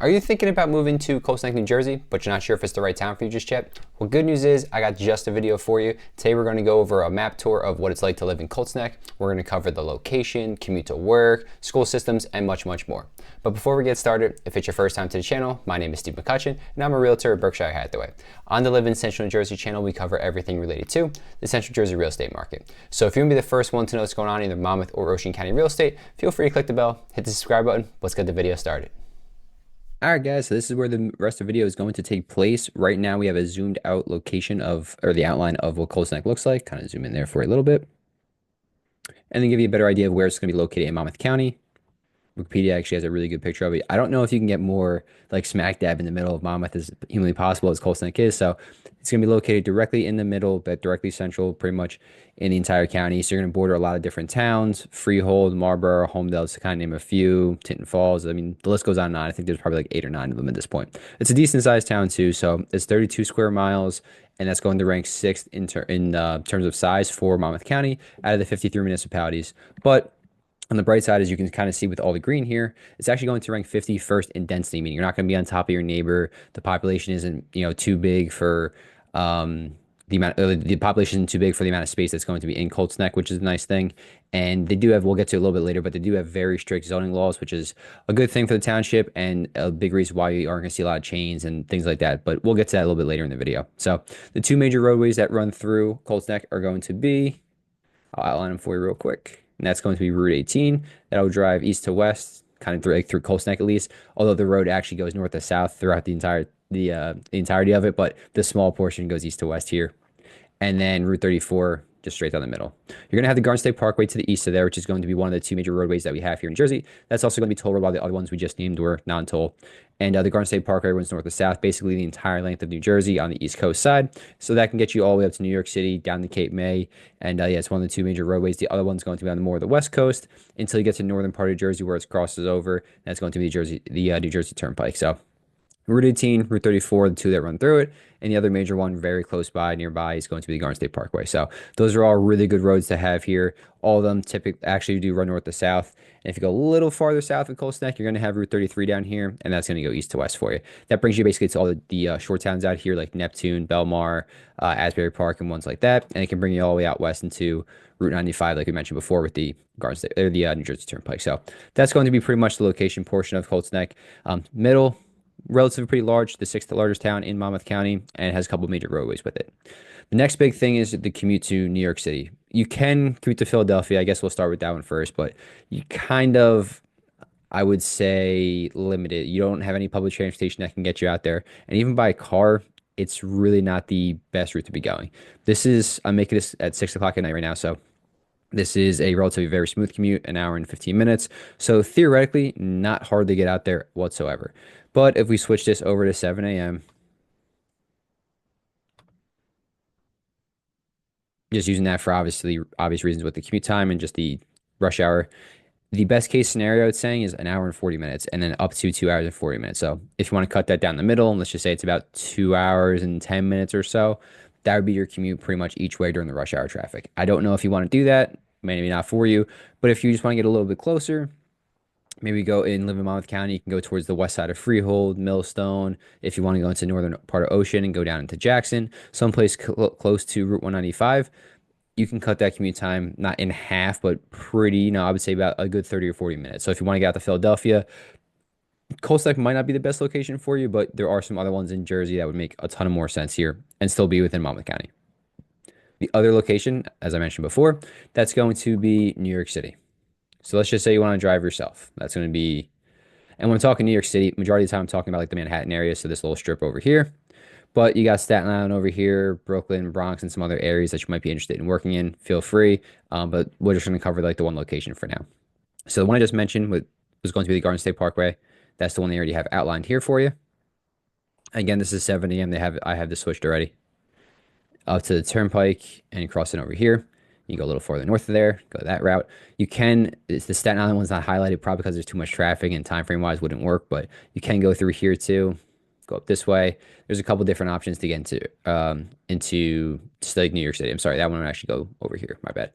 Are you thinking about moving to Colts Neck, New Jersey, but you're not sure if it's the right town for you just yet? Well, good news is I got just a video for you. Today we're going to go over a map tour of what it's like to live in Colts Neck. We're going to cover the location, commute to work, school systems, and much, much more. But before we get started, if it's your first time to the channel, my name is Steve McCutcheon, and I'm a realtor at Berkshire Hathaway. On the Live in Central New Jersey channel, we cover everything related to the Central Jersey real estate market. So if you want to be the first one to know what's going on in either Monmouth or Ocean County real estate, feel free to click the bell, hit the subscribe button. Let's get the video started. All right, guys, so this is where the rest of the video is going to take place. Right now, we have a zoomed out location of, or the outline of what Colts Neck looks like. Kind of zoom in there for a little bit. And then give you a better idea of where it's going to be located in Monmouth County. Wikipedia actually has a really good picture of it. I don't know if you can get more like smack dab in the middle of Monmouth as humanly possible as Colts Neck is. So it's going to be located directly in the middle, but directly central pretty much in the entire county. So you're going to border a lot of different towns, Freehold, Marlborough, Homedale, to kind of name a few, Tinton Falls. I mean, the list goes on and on. I think there's probably like 8 or 9 of them at this point. It's a decent sized town too. So it's 32 square miles. And that's going to rank 6th in terms of size for Monmouth County out of the 53 municipalities. But on the bright side, as you can kind of see with all the green here, it's actually going to rank 51st in density, meaning you're not going to be on top of your neighbor. The population isn't, too big for the population isn't too big for the amount of space that's going to be in Colts Neck, which is a nice thing. And they do have, we'll get to it a little bit later, but they do have very strict zoning laws, which is a good thing for the township and a big reason why you aren't going to see a lot of chains and things like that. But we'll get to that a little bit later in the video. So the 2 major roadways that run through Colts Neck are going to be, I'll outline them for you real quick. And that's going to be Route 18. That'll drive east to west, kind of through Colts Neck at least. Although the road actually goes north to south throughout the entirety of it, but the small portion goes east to west here. And then Route 34 just straight down the middle. You're going to have the Garden State Parkway to the east of there, which is going to be one of the 2 major roadways that we have here in Jersey. That's also going to be toll road, while the other ones we just named were non-toll. And the Garden State Parkway runs north to south, basically the entire length of New Jersey on the East Coast side. So that can get you all the way up to New York City, down to Cape May. And yeah, it's one of the 2 major roadways. The other one's going to be on the more of the West Coast until you get to the northern part of Jersey where it crosses over. That's going to be the New Jersey Turnpike. So Route 18, Route 34, the 2 that run through it, and the other major one very close by, nearby, is going to be the Garden State Parkway. So those are all really good roads to have here. All of them typically actually do run north to south. And if you go a little farther south of Colts Neck, you're going to have Route 33 down here, and that's going to go east to west for you. That brings you basically to all the short towns out here, like Neptune, Belmar, Asbury Park, and ones like that. And it can bring you all the way out west into Route 95, like we mentioned before, with the Garden State or the New Jersey Turnpike. So that's going to be pretty much the location portion of Colts Neck. Middle, relatively pretty large, the 6th largest town in Monmouth County, and it has a couple of major roadways with it. The next big thing is the commute to New York City. You can commute to Philadelphia. I guess we'll start with that one first, but you kind of, I would say, limited. You don't have any public transportation that can get you out there. And even by car, it's really not the best route to be going. I'm making this at 6 o'clock at night right now, so this is a relatively very smooth commute, an hour and 15 minutes. So theoretically, not hard to get out there whatsoever. But if we switch this over to 7 a.m., just using that for obvious reasons with the commute time and just the rush hour, the best case scenario it's saying is an hour and 40 minutes and then up to 2 hours and 40 minutes. So if you want to cut that down the middle, and let's just say it's about 2 hours and 10 minutes or so, that would be your commute pretty much each way during the rush hour traffic. I don't know if you want to do that, maybe not for you, but if you just want to get a little bit closer, maybe go and live in Monmouth County. You can go towards the west side of Freehold, Millstone. If you want to go into the northern part of Ocean and go down into Jackson, someplace close to Route 195, you can cut that commute time not in half, but pretty, I would say about a good 30 or 40 minutes. So if you want to get out to Philadelphia, Colts Neck might not be the best location for you, but there are some other ones in Jersey that would make a ton of more sense here and still be within Monmouth County. The other location, as I mentioned before, that's going to be New York City. So let's just say you want to drive yourself. That's going to be, and when I'm talking New York City, majority of the time I'm talking about like the Manhattan area, so this little strip over here. But you got Staten Island over here, Brooklyn, Bronx, and some other areas that you might be interested in working in. Feel free, but we're just going to cover like the one location for now. So the one I just mentioned was going to be the Garden State Parkway. That's the one they already have outlined here for you. Again, this is 7 a.m. I have this switched already. Up to the Turnpike and crossing over here. You go a little farther north of there, go that route. The Staten Island one's not highlighted probably because there's too much traffic and time frame wise wouldn't work, but you can go through here too, go up this way. There's a couple different options to get into just like New York City. I'm sorry, that one would actually go over here, my bad.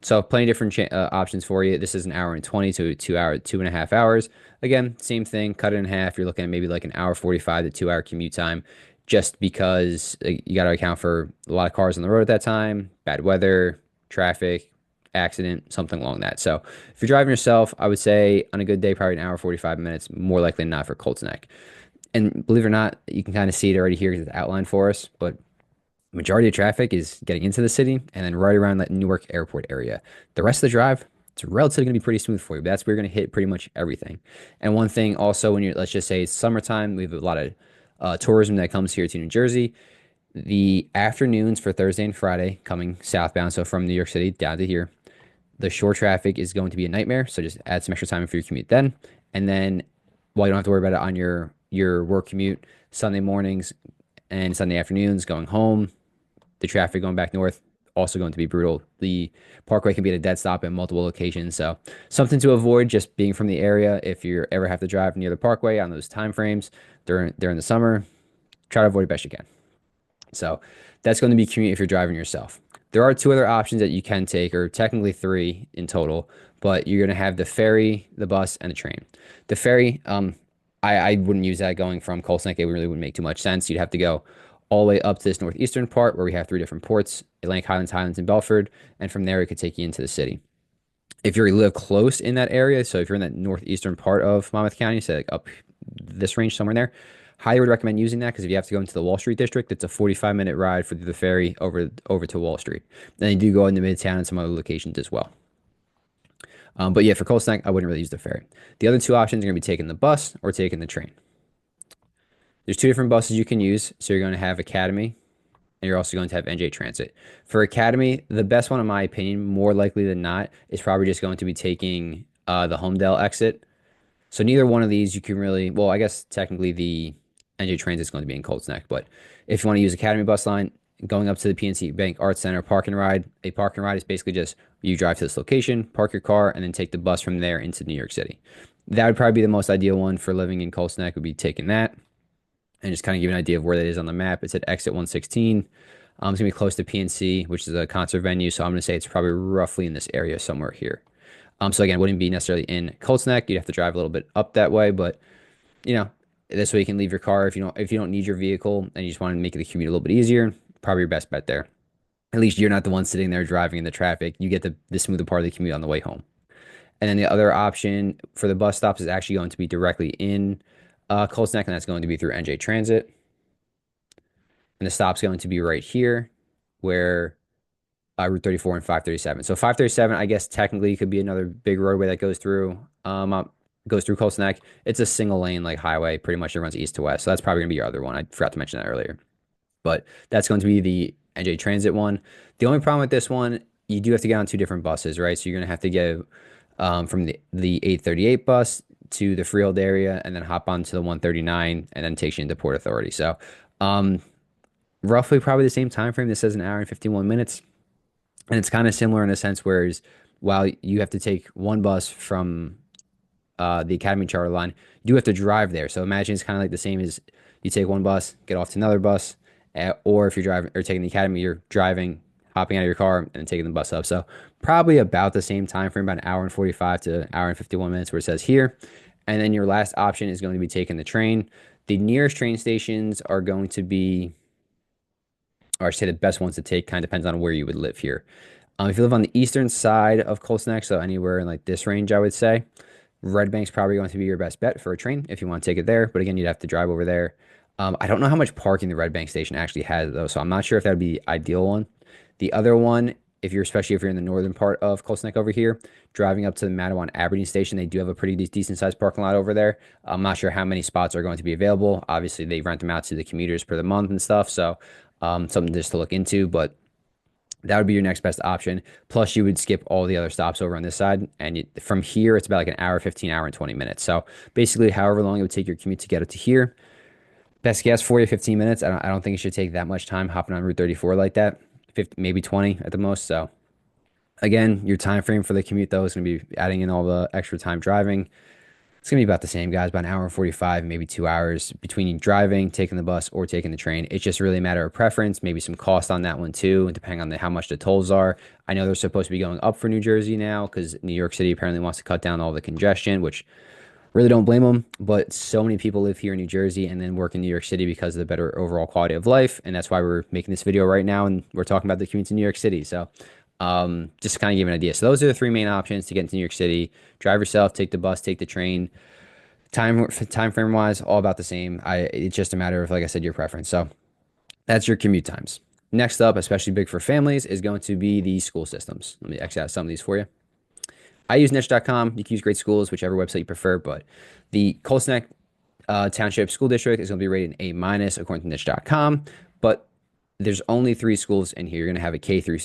So plenty of different options for you. This is an hour and 20 to 2 hour, 2.5 hours. Again, same thing, cut it in half. You're looking at maybe like an hour 45 to 2 hour commute time, just because you got to account for a lot of cars on the road at that time, bad weather, traffic, accident, something along that. So if you're driving yourself, I would say on a good day, probably an hour 45 minutes, more likely than not for Colts Neck. And believe it or not, you can kind of see it already here because it's outlined for us, but majority of traffic is getting into the city and then right around that Newark Airport area. The rest of the drive, it's relatively going to be pretty smooth for you, but that's where you're going to hit pretty much everything. And one thing also, when you're, let's just say it's summertime, we have a lot of tourism that comes here to New Jersey. The afternoons for Thursday and Friday coming southbound, so from New York City down to here, the shore traffic is going to be a nightmare. So just add some extra time for your commute then. And then while you don't have to worry about it on your work commute, Sunday mornings and Sunday afternoons going home, the traffic going back north also going to be brutal. The parkway can be at a dead stop in multiple locations. So something to avoid just being from the area. If you ever have to drive near the parkway on those time frames during the summer, try to avoid it best you can. So that's going to be commute if you're driving yourself. There are two other options that you can take, or technically three in total, but you're going to have the ferry, the bus, and the train. The ferry, I wouldn't use that going from Colts Neck. It really wouldn't make too much sense. You'd have to go all the way up to this northeastern part where we have three different ports, Atlantic Highlands, Highlands, and Belford, and from there it could take you into the city. If you live close in that area, so if you're in that northeastern part of Monmouth County, say like up this range somewhere in there, highly would recommend using that because if you have to go into the Wall Street district, it's a 45-minute ride for the ferry over to Wall Street. Then you do go into Midtown and some other locations as well. But yeah, for Colts Neck, I wouldn't really use the ferry. The other two options are going to be taking the bus or taking the train. There's two different buses you can use. So you're going to have Academy and you're also going to have NJ Transit. For Academy, the best one, in my opinion, more likely than not, is probably just going to be taking the Homedale exit. So neither one of these you can really, well, I guess technically the NJ Transit is going to be in Colts Neck, but if you want to use Academy bus line, going up to the PNC Bank Arts Center park and ride, a park and ride is basically just you drive to this location, park your car, and then take the bus from there into New York City. That would probably be the most ideal one for living in Colts Neck, would be taking that and just kind of give an idea of where that is on the map. It's at exit 116. It's going to be close to PNC, which is a concert venue. So I'm going to say it's probably roughly in this area somewhere here. So again, it wouldn't be necessarily in Colts Neck. You'd have to drive a little bit up that way, but you know, this way you can leave your car if you don't need your vehicle and you just want to make the commute a little bit easier. Probably your best bet there. At least you're not the one sitting there driving in the traffic. You get the smoother part of the commute on the way home. And then the other option for the bus stops is actually going to be directly in Colts Neck, and that's going to be through NJ Transit. And the stop's going to be right here where Route 34 and 537. So 537, I guess technically could be another big roadway that goes through Colts Neck. It's a single lane like highway, pretty much it runs east to west. So that's probably gonna be your other one. I forgot to mention that earlier. But that's going to be the NJ Transit one. The only problem with this one, you do have to get on two different buses, right? So you're gonna have to get from the 838 bus to the Freehold area and then hop onto the 139 and then takes you into Port Authority. So roughly probably the same time frame. This says an hour and 51 minutes. And it's kind of similar in a sense, whereas while you have to take one bus from the Academy charter line, you do have to drive there. So imagine it's kind of like the same as you take one bus, get off to another bus, or if you're driving or taking the Academy, you're driving, hopping out of your car, and then taking the bus up. So probably about the same time frame, about an hour and 45 to an hour and 51 minutes, where it says here. And then your last option is going to be taking the train. The nearest train stations are going to be, or I should say the best ones to take, kind of depends on where you would live here. If you live on the eastern side of Colts Neck, so anywhere in like this range, I would say Red Bank's probably going to be your best bet for a train if you want to take it there. But again, you'd have to drive over there. I don't know how much parking the Red Bank station actually has though, so I'm not sure if that would be the ideal one. The other one, especially if you're in the northern part of Colts Neck over here, driving up to the Matawan Aberdeen station, they do have a pretty decent sized parking lot over there. I'm not sure how many spots are going to be available. Obviously, they rent them out to the commuters per the month and stuff, so something just to look into. But that would be your next best option. Plus, you would skip all the other stops over on this side, and from here, it's about like an hour, 15, hour, and 20 minutes. So basically, however long it would take your commute to get it to here, best guess 40 to 15 minutes. I don't think it should take that much time hopping on Route 34 like that. 50, maybe 20 at the most. So again, your time frame for the commute though is going to be adding in all the extra time driving. It's gonna be about the same, guys, about an hour and 45, maybe 2 hours between you driving, taking the bus, or taking the train. It's just really a matter of preference, maybe some cost on that one too, depending on how much the tolls are. I know they're supposed to be going up for New Jersey now because New York City apparently wants to cut down all the congestion, which really don't blame them. But so many people live here in New Jersey and then work in New York City because of the better overall quality of life, and that's why we're making this video right now and we're talking about the commute to New York City. So just to kind of give an idea. So those are the three main options to get into New York City. Drive yourself, take the bus, take the train. Time frame wise, all about the same. It's just a matter of, like I said, your preference. So that's your commute times. Next up, especially big for families, is going to be the school systems. Let me X out some of these for you. I use niche.com. You can use Great Schools, whichever website you prefer, but the Colts Neck Township School District is going to be rated an A minus according to niche.com. But there's only three schools in here. You're going to have a K through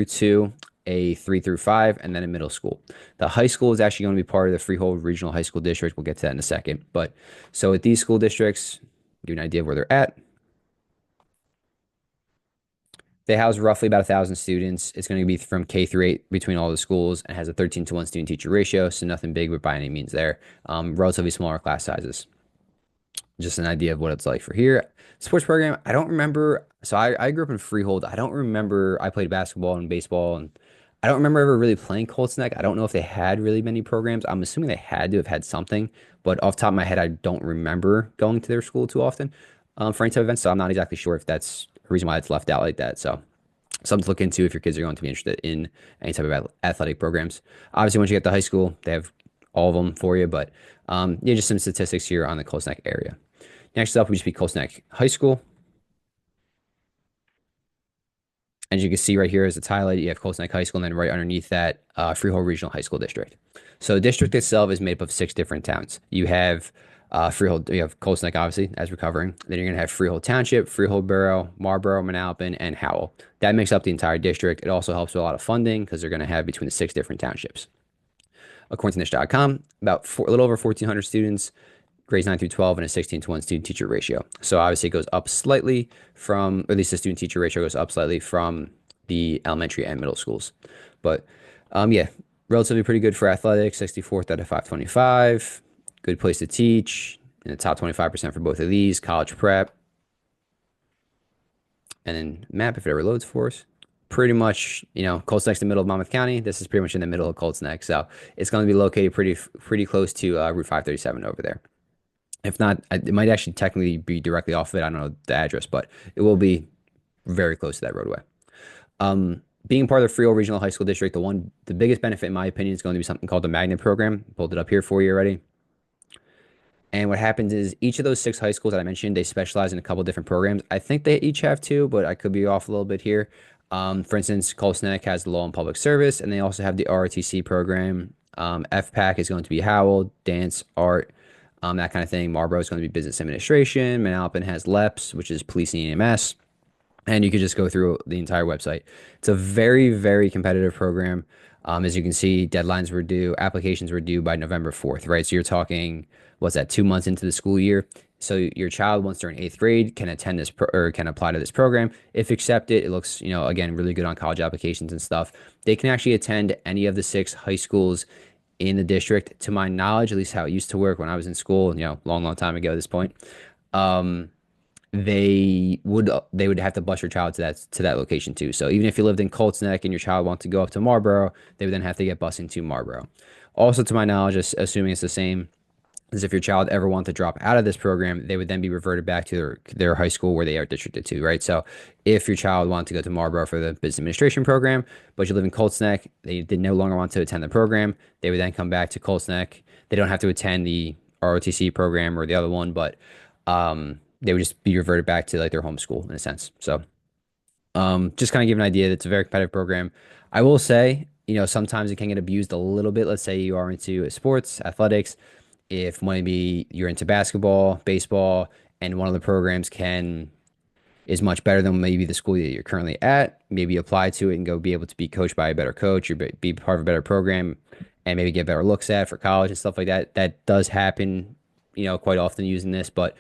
2, a 3 through 5, and then a middle school. The high school is actually going to be part of the Freehold Regional High School District. We'll get to that in a second. But so at these school districts, give you an idea of where they're at. They house roughly about 1,000 students. It's going to be from K through 8 between all the schools and has a 13-to-1 student teacher ratio. So nothing big, but by any means there. Relatively smaller class sizes. Just an idea of what it's like for here. Sports program, I don't remember. So I grew up in Freehold. I don't remember. I played basketball and baseball, and I don't remember ever really playing Colts Neck. I don't know if they had really many programs. I'm assuming they had to have had something, but off the top of my head, I don't remember going to their school too often for any type of events. So I'm not exactly sure if that's the reason why it's left out like that. So something to look into if your kids are going to be interested in any type of athletic programs. Obviously, once you get to high school, they have all of them for you, but yeah, just some statistics here on the Colts Neck area. Next up would just be Colts Neck High School. As you can see right here as it's highlighted, you have Colts Neck High School, and then right underneath that, Freehold Regional High School District. So the district itself is made up of 6 different towns. You have Freehold, you have Colts Neck, obviously, as we're covering. Then you're going to have Freehold Township, Freehold Borough, Marlboro, Manalapan, and Howell. That makes up the entire district. It also helps with a lot of funding because they're going to have between the 6 different townships. According to niche.com, a little over 1,400 students, grades 9 through 12, and a 16-to-1 student teacher ratio. So obviously it goes up slightly from, or at least the student teacher ratio goes up slightly from the elementary and middle schools. But yeah, relatively pretty good for athletics, 64th out of 525. Good place to teach, in the top 25% for both of these. College prep. And then map, if it ever loads for us. Pretty much, Colts Neck's the middle of Monmouth County. This is pretty much in the middle of Colts Neck. So it's going to be located pretty close to Route 537 over there. If not, it might actually technically be directly off of it. I don't know the address, but it will be very close to that roadway. Being part of the Freehold Regional High School District, the biggest benefit, in my opinion, is going to be something called the Magnet Program. Pulled it up here for you already. And what happens is each of those 6 high schools that I mentioned, they specialize in a couple different programs. I think they each have 2, but I could be off a little bit here. For instance, Colts Neck has the Law and Public Service, and they also have the ROTC program. FPAC is going to be Howell, dance, art, that kind of thing. Marlboro is going to be business administration. Manalapan has LEPS, which is police and EMS. And you could just go through the entire website. It's a very, very competitive program. As you can see, applications were due by November 4th, right? So you're talking, what's that, 2 months into the school year? So your child, once they're in 8th grade, can attend this or can apply to this program. If accepted, it looks, again, really good on college applications and stuff. They can actually attend any of the 6 high schools in the district. To my knowledge, at least how it used to work when I was in school, long time ago at this point. They would have to bus your child to that location too. So even if you lived in Colts Neck and your child wants to go up to Marlboro, they would then have to get bused into Marlboro. Also, to my knowledge, assuming it's the same, is if your child ever wanted to drop out of this program, they would then be reverted back to their high school where they are districted to, right? So if your child wanted to go to Marlboro for the business administration program, but you live in Colts Neck, they did no longer want to attend the program, they would then come back to Colts Neck. They don't have to attend the ROTC program or the other one, but they would just be reverted back to like their home school in a sense. So just kind of give an idea that it's a very competitive program. I will say, sometimes it can get abused a little bit. Let's say you are into sports, athletics. If maybe you're into basketball, baseball, and one of the programs is much better than maybe the school that you're currently at, maybe apply to it and go be able to be coached by a better coach or be part of a better program and maybe get better looks at for college and stuff like that. That does happen, quite often using this, but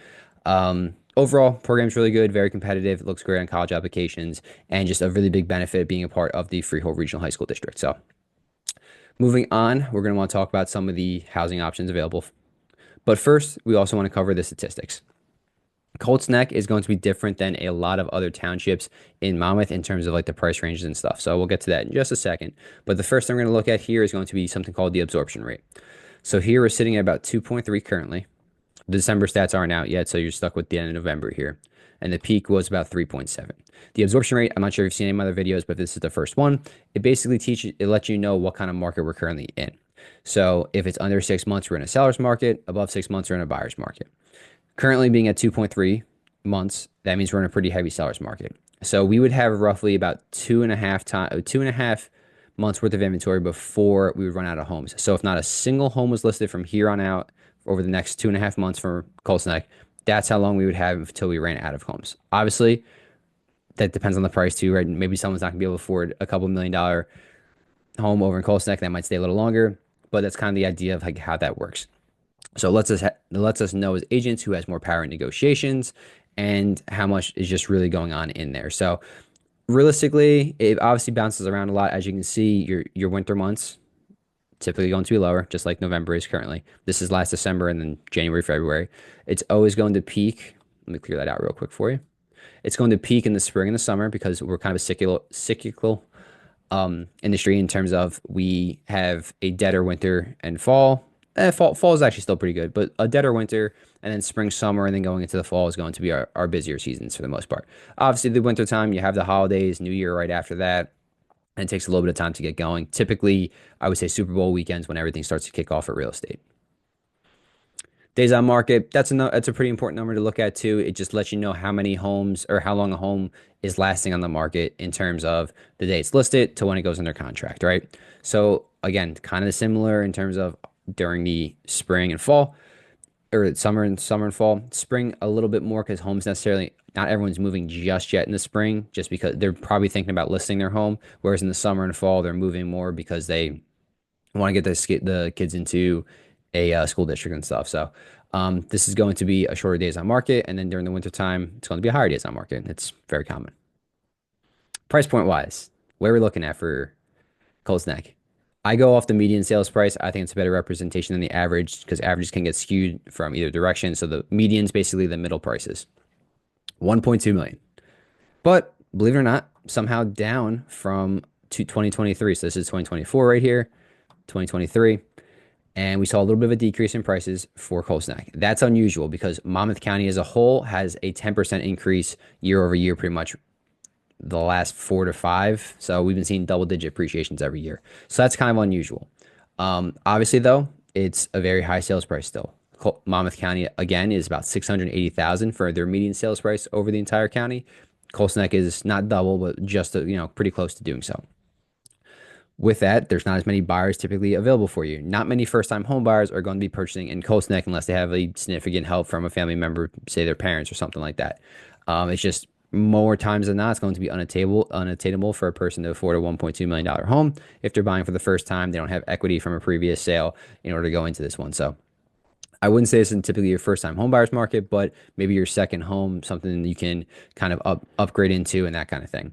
overall, program's really good, very competitive. It looks great on college applications, and just a really big benefit of being a part of the Freehold Regional High School District. So moving on, we're going to want to talk about some of the housing options available But first, we also want to cover the statistics. Colts Neck is going to be different than a lot of other townships in Monmouth in terms of like the price ranges and stuff. So we'll get to that in just a second. But the first thing we're going to look at here is going to be something called the absorption rate. So here we're sitting at about 2.3 currently. The December stats aren't out yet, so you're stuck with the end of November here. And the peak was about 3.7. The absorption rate, I'm not sure if you've seen any other videos, but this is the first one. It basically it lets you know what kind of market we're currently in. So if it's under 6 months, we're in a seller's market. Above 6 months, we're in a buyer's market. Currently being at 2.3 months, that means we're in a pretty heavy seller's market. So we would have roughly about 2.5 months worth of inventory before we would run out of homes. So if not a single home was listed from here on out over the next 2.5 months for Colts Neck, that's how long we would have until we ran out of homes. Obviously, that depends on the price too, right? Maybe someone's not gonna be able to afford a couple $1 million home over in Colts Neck. That might stay a little longer, but that's kind of the idea of like how that works. So it lets us know as agents who has more power in negotiations and how much is just really going on in there. So realistically, it obviously bounces around a lot. As you can see, your winter months typically going to be lower, just like November is currently. This is last December and then January, February. It's always going to peak. Let me clear that out real quick for you. It's going to peak in the spring and the summer because we're kind of a cyclical industry in terms of we have a deader winter and fall. Fall is actually still pretty good, but a deader winter and then spring, summer, and then going into the fall is going to be our busier seasons for the most part. Obviously, the winter time, you have the holidays, New Year right after that, and it takes a little bit of time to get going. Typically, I would say Super Bowl weekends when everything starts to kick off for real estate. Days on market, that's a pretty important number to look at too. It just lets you know how many homes or how long a home is lasting on the market in terms of the day it's listed to when it goes under contract, right? So again, kind of similar in terms of during the spring and fall, or summer and fall. Spring a little bit more because homes necessarily not everyone's moving just yet in the spring, just because they're probably thinking about listing their home. Whereas in the summer and fall, they're moving more because they want to get the kids into a school district and stuff. So this is going to be a shorter days on market, and then during the winter time, it's going to be a higher days on market. It's very common. Price point wise, where we're looking at for Colts Neck. I go off the median sales price. I think it's a better representation than the average because averages can get skewed from either direction. So the median is basically the middle prices, 1.2 million. But believe it or not, somehow down from 2023. So this is 2024 right here, 2023. And we saw a little bit of a decrease in prices for Colts Neck. That's unusual because Monmouth County as a whole has a 10% increase year over year, pretty much the last 4 to 5. So we've been seeing double-digit appreciations every year. So that's kind of unusual. Obviously, though, it's a very high sales price still. Monmouth County, again, is about $680,000 for their median sales price over the entire county. Colts Neck is not double, but just pretty close to doing so. With that, there's not as many buyers typically available for you. Not many first-time home buyers are going to be purchasing in Colts Neck unless they have a significant help from a family member, say their parents or something like that. It's just more times than not, it's going to be unattainable for a person to afford a $1.2 million home. If they're buying for the first time, they don't have equity from a previous sale in order to go into this one. So I wouldn't say this is typically your first time home buyer's market, but maybe your second home, something you can kind of upgrade into and that kind of thing.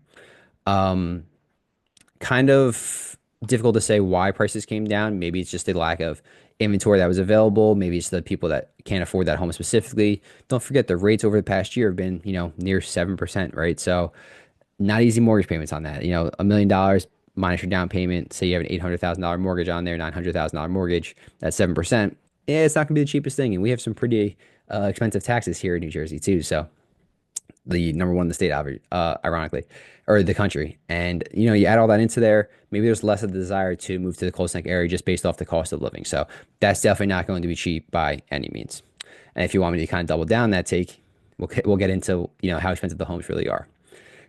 Kind of difficult to say why prices came down. Maybe it's just a lack of inventory that was available. Maybe it's the people that can't afford that home specifically. Don't forget the rates over the past year have been, near 7%, right? So not easy mortgage payments on that. $1 million minus your down payment. Say you have an $800,000 mortgage on there, $900,000 mortgage, that's 7%. Yeah, it's not gonna be the cheapest thing. And we have some pretty expensive taxes here in New Jersey too. So the number one in the state, ironically, or the country. And, you add all that into there, maybe there's less of the desire to move to the Colts Neck area just based off the cost of living. So that's definitely not going to be cheap by any means. And if you want me to kind of double down that take, we'll get into, how expensive the homes really are.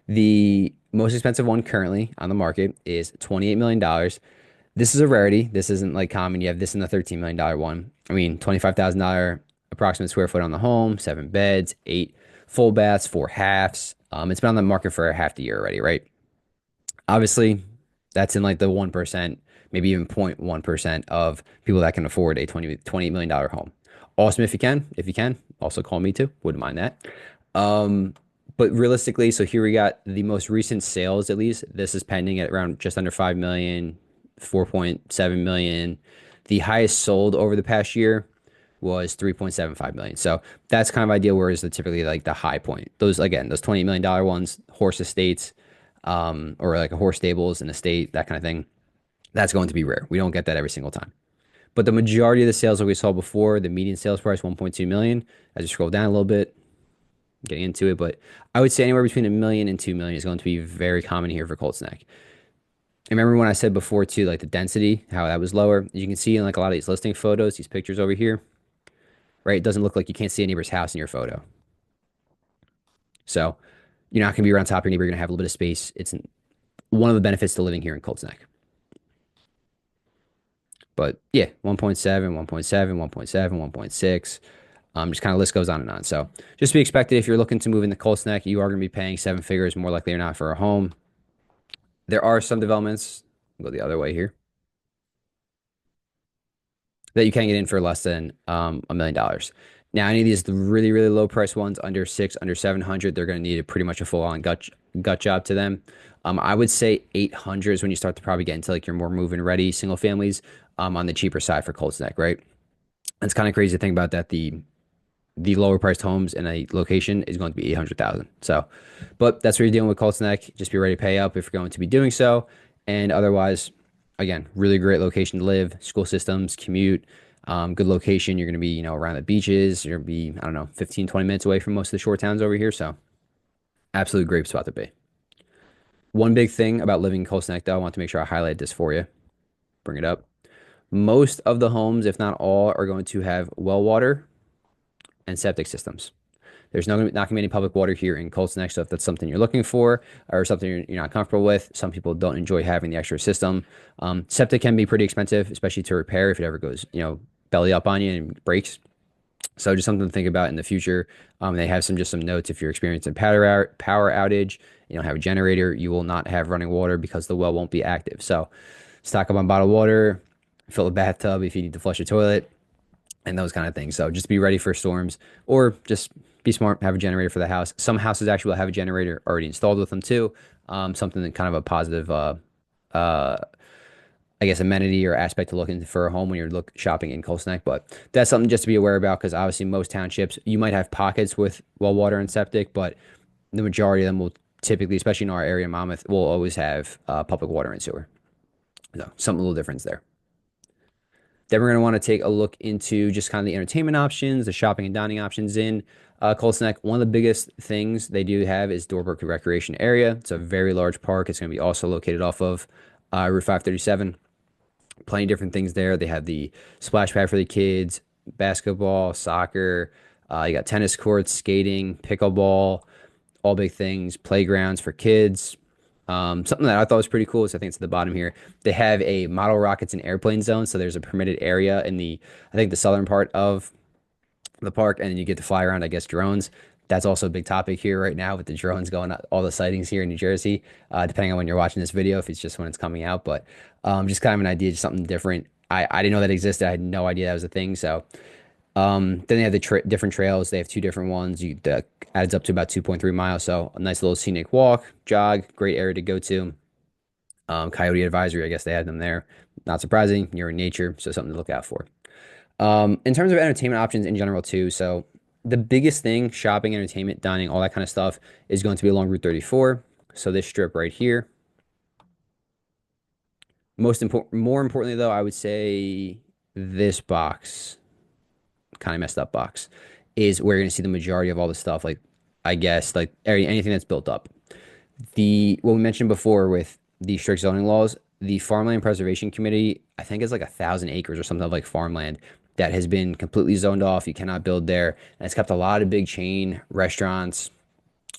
The most expensive one currently on the market is $28 million. This is a rarity. This isn't like common. You have this in the $13 million one. I mean, $25,000 approximate square foot on the home, 7 beds, 8 full baths, 4 halves. It's been on the market for half the year already, right? Obviously, that's in like the 1%, maybe even 0.1% of people that can afford a $28 million home. Awesome if you can. If you can, also call me too. Wouldn't mind that. But realistically, so here we got the most recent sales, at least. This is pending at around just under 5 million, 4.7 million. The highest sold over the past year was 3.75 million. So that's kind of ideal. Whereas the typically like the high point, those again, those $28 million ones, horse estates, or like a horse stables in a state, that kind of thing. That's going to be rare. We don't get that every single time. But the majority of the sales that we saw before, the median sales price 1.2 million. As you scroll down a little bit, getting into it, but I would say anywhere between a million and 2 million is going to be very common here for Colts Neck. Remember when I said before too, like the density, how that was lower? You can see in like a lot of these listing photos, these pictures over here, right? It doesn't look like you can't see a neighbor's house in your photo. So you're not going to be around top of your neighbor. You're going to have a little bit of space. It's one of the benefits to living here in Colts Neck. But yeah, 1.7, 1.7, 1.7, 1.6. Just kind of list goes on and on. So just be expected if you're looking to move into Colts Neck, you are going to be paying seven figures more likely or not for a home. There are some developments, go the other way here, that you can get in for less than $1 million. Now, any of these the really, really low price ones under six, under 700, they're going to need a pretty much a full on gut job to them. I would say 800 is when you start to probably get into like your more move-in ready single families on the cheaper side for Colts Neck, right? It's kind of crazy to think about that the lower priced homes in a location is going to be 800,000. So, but that's what you're dealing with Colts Neck. Just be ready to pay up if you're going to be doing so. And otherwise, again, really great location to live, school systems, commute, good location. You're going to be, around the beaches. You're going to be, I don't know, 15, 20 minutes away from most of the shore towns over here. So absolute great spot to be. One big thing about living in Colts Neck, though, I want to make sure I highlight this for you. Bring it up. Most of the homes, if not all, are going to have well water and septic systems. There's not going to be any public water here in Colts Neck. So if that's something you're looking for or something you're not comfortable with, some people don't enjoy having the extra system. Septic can be pretty expensive, especially to repair if it ever goes, belly up on you and breaks. So just something to think about in the future. They have some notes. If you're experiencing power outage, you don't have a generator, you will not have running water because the well won't be active. So stock up on bottled water, fill a bathtub if you need to flush a toilet, and those kind of things. So just be ready for storms, or just be smart, have a generator for the house. Some houses actually will have a generator already installed with them too. Something that kind of a positive, I guess, amenity or aspect to looking for a home when you're shopping in Colts Neck. But that's something just to be aware about, because obviously most townships, you might have pockets with well water and septic, but the majority of them will typically, especially in our area, Monmouth, will always have public water and sewer. So some little difference there. Then we're going to want to take a look into just kind of the entertainment options, the shopping and dining options in Colts Neck. One of the biggest things they do have is Dorbrook Recreation Area. It's a very large park. It's going to be also located off of Route 537. Plenty of different things there. They have the splash pad for the kids, basketball, soccer. You got tennis courts, skating, pickleball, all big things, playgrounds for kids. Something that I thought was pretty cool is, I think it's at the bottom here, they have a model rockets and airplane zone. So there's a permitted area in I think the southern part of the park, and then you get to fly around, I guess, drones. That's also a big topic here right now with the drones going up, all the sightings here in New Jersey, depending on when you're watching this video, if it's just when it's coming out. But just kind of an idea, just something different. I didn't know that existed. I had no idea that was a thing. So then they have the different trails. They have two different ones. That adds up to about 2.3 miles. So a nice little scenic walk, jog, great area to go to. Coyote advisory, I guess they had them there. Not surprising. You're in nature, so something to look out for. In terms of entertainment options in general too, so the biggest thing, shopping, entertainment, dining, all that kind of stuff, is going to be along Route 34. So this strip right here. More importantly though, I would say this box, kind of messed up box, is where you're going to see the majority of all the stuff, like, I guess, like anything that's built up. What we mentioned before with the strict zoning laws, the Farmland Preservation Committee, I think it's like 1,000 acres or something of like farmland that has been completely zoned off. You cannot build there. And it's kept a lot of big chain restaurants,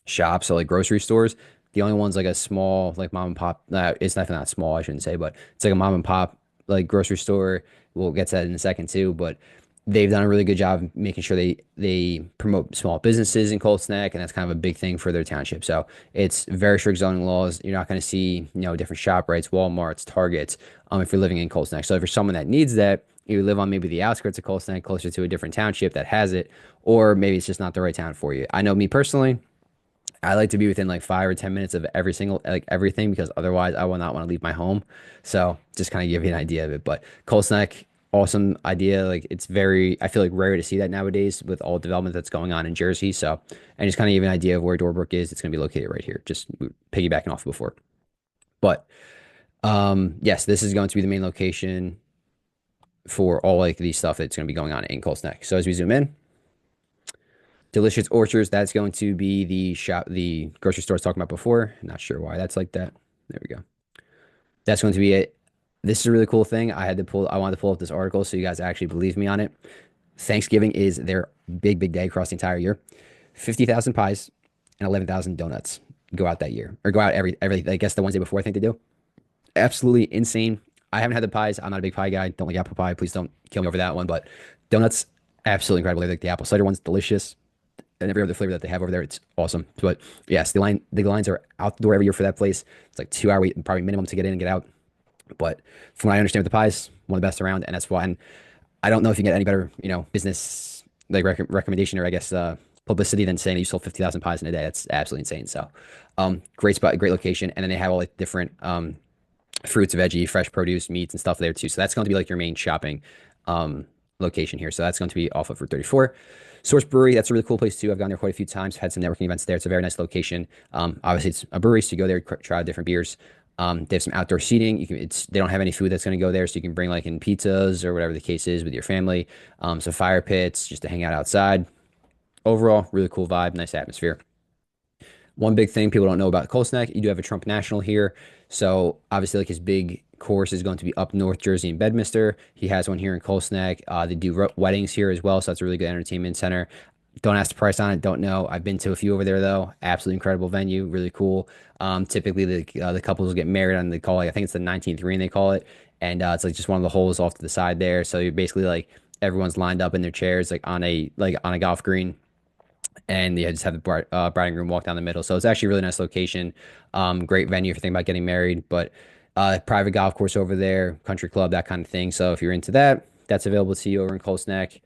shops, so like grocery stores. The only one's like a small, like mom and pop. It's definitely not small, I shouldn't say, but it's like a mom and pop like grocery store. We'll get to that in a second too. But they've done a really good job of making sure they promote small businesses in Colts Neck, and that's kind of a big thing for their township. So it's very strict zoning laws. You're not going to see, different ShopRites, Walmarts, Targets, if you're living in Colts Neck. So if you're someone that needs that, you live on maybe the outskirts of Colts Neck, closer to a different township that has it, or maybe it's just not the right town for you. I know me personally, I like to be within like 5 or 10 minutes of everything, because otherwise I will not want to leave my home. So just kind of give you an idea of it. But Colts Neck, awesome idea. Like it's very, I feel like rare to see that nowadays with all development that's going on in Jersey. So, and just kind of give an idea of where Dorbrook is. It's going to be located right here, just piggybacking off before. But yes, this is going to be the main location for all like the stuff that's going to be going on in Colts Neck. So as we zoom in, Delicious Orchards, that's going to be the shop, the grocery store I was talking about before. Not sure why that's like that. There we go. That's going to be it. This is a really cool thing. I wanted to pull up this article so you guys actually believe me on it. Thanksgiving is their big, big day across the entire year. 50,000 pies and 11,000 donuts go out that year, or go out every, I guess the Wednesday before, I think they do. Absolutely insane. I haven't had the pies. I'm not a big pie guy. Don't like apple pie. Please don't kill me over that one. But donuts, absolutely incredible. Like the apple cider one's delicious. And every other flavor that they have over there, it's awesome. But yes, the lines are out the door every year for that place. It's like 2 hour wait, probably minimum to get in and get out. But from what I understand with the pies, one of the best around, and that's why. And I don't know if you can get any better, business like recommendation, or I guess publicity, than saying you sold 50,000 pies in a day. That's absolutely insane. So, great spot, great location, and then they have all like different fruits, veggie, fresh produce, meats, and stuff there too. So that's going to be like your main shopping location here. So that's going to be off of Route 34. Source Brewery, that's a really cool place too. I've gone there quite a few times, had some networking events there. It's a very nice location. Obviously, it's a brewery, so you go there, try out different beers. They have some outdoor seating. They don't have any food that's going to go there, so you can bring like in pizzas or whatever the case is with your family. So fire pits just to hang out outside. Overall, really cool vibe, nice atmosphere. One big thing people don't know about Colts Neck, you do have a Trump National here. So obviously, like his big course is going to be up North Jersey and Bedminster. He has one here in Colts Neck. They do weddings here as well, so that's a really good entertainment center. Don't ask the price on it. Don't know. I've been to a few over there though. Absolutely incredible venue, really cool. Typically the couples will get married on, they call it, I think it's the 19th green they call it, and it's like just one of the holes off to the side there. So you're basically like everyone's lined up in their chairs like on a golf green, and you just have the bride and groom walk down the middle. So it's actually a really nice location. Great venue if you're thinking about getting married, but private golf course over there, country club, that kind of thing. So if you're into that, that's available to you over in Colts Neck.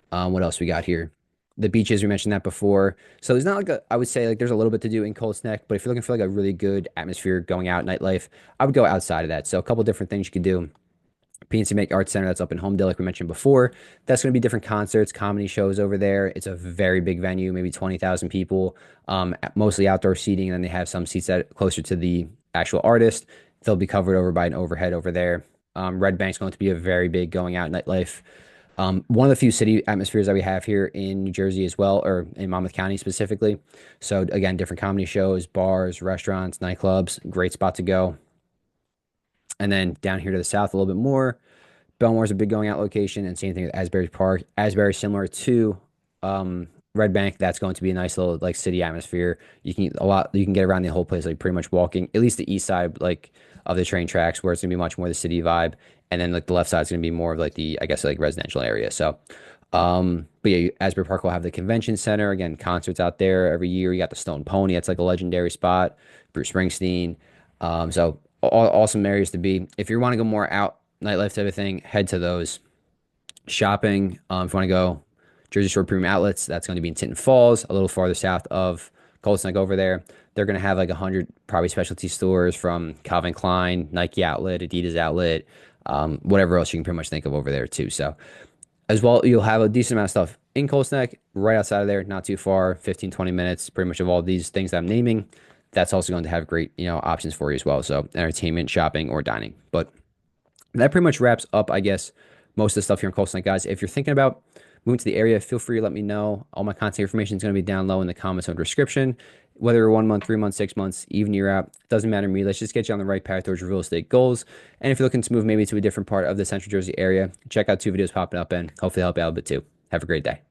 What else we got here? The beaches, we mentioned that before. So there's not like I would say like there's a little bit to do in Colts Neck, but if you're looking for like a really good atmosphere going out nightlife, I would go outside of that. So a couple different things you could do. PNC Bank Arts Center, that's up in Homedale, like we mentioned before. That's going to be different concerts, comedy shows over there. It's a very big venue, maybe 20,000 people, mostly outdoor seating. And then they have some seats that closer to the actual artist. They'll be covered over by an overhead over there. Red Bank's going to be a very big going out nightlife. One of the few city atmospheres that we have here in New Jersey as well, or in Monmouth County specifically. So again, different comedy shows, bars, restaurants, nightclubs, great spot to go. And then down here to the south a little bit more, Belmore's a big going out location, and same thing with Asbury Park. Asbury, similar to Red Bank, that's going to be a nice little like city atmosphere. You can get around the whole place like pretty much walking, at least the east side like of the train tracks, where it's gonna be much more the city vibe, and then like the left side is gonna be more of like the, I guess, like residential area. So but yeah, Asbury Park will have the convention center, again, concerts out there every year. You got the Stone Pony, that's like a legendary spot. Bruce Springsteen. So awesome areas to be. If you want to go more out nightlife type of thing, head to those. Shopping, if you want to go Jersey Shore Premium Outlets, that's going to be in Tinton Falls, a little farther south of Colts Neck over there. They're going to have like 100 probably specialty stores, from Calvin Klein, Nike Outlet, Adidas Outlet, whatever else you can pretty much think of over there too. So as well, you'll have a decent amount of stuff in Colts Neck, right outside of there, not too far, 15, 20 minutes, pretty much of all these things that I'm naming. That's also going to have great, options for you as well. So entertainment, shopping, or dining. But that pretty much wraps up, I guess, most of the stuff here in Colts Neck, guys. If you're thinking about moving to the area, feel free to let me know. All my contact information is going to be down low in the comments or description. Whether you're 1 month, 3 months, 6 months, even year out, doesn't matter to me. Let's just get you on the right path towards your real estate goals. And if you're looking to move maybe to a different part of the Central Jersey area, check out 2 videos popping up and hopefully help you out a bit too. Have a great day.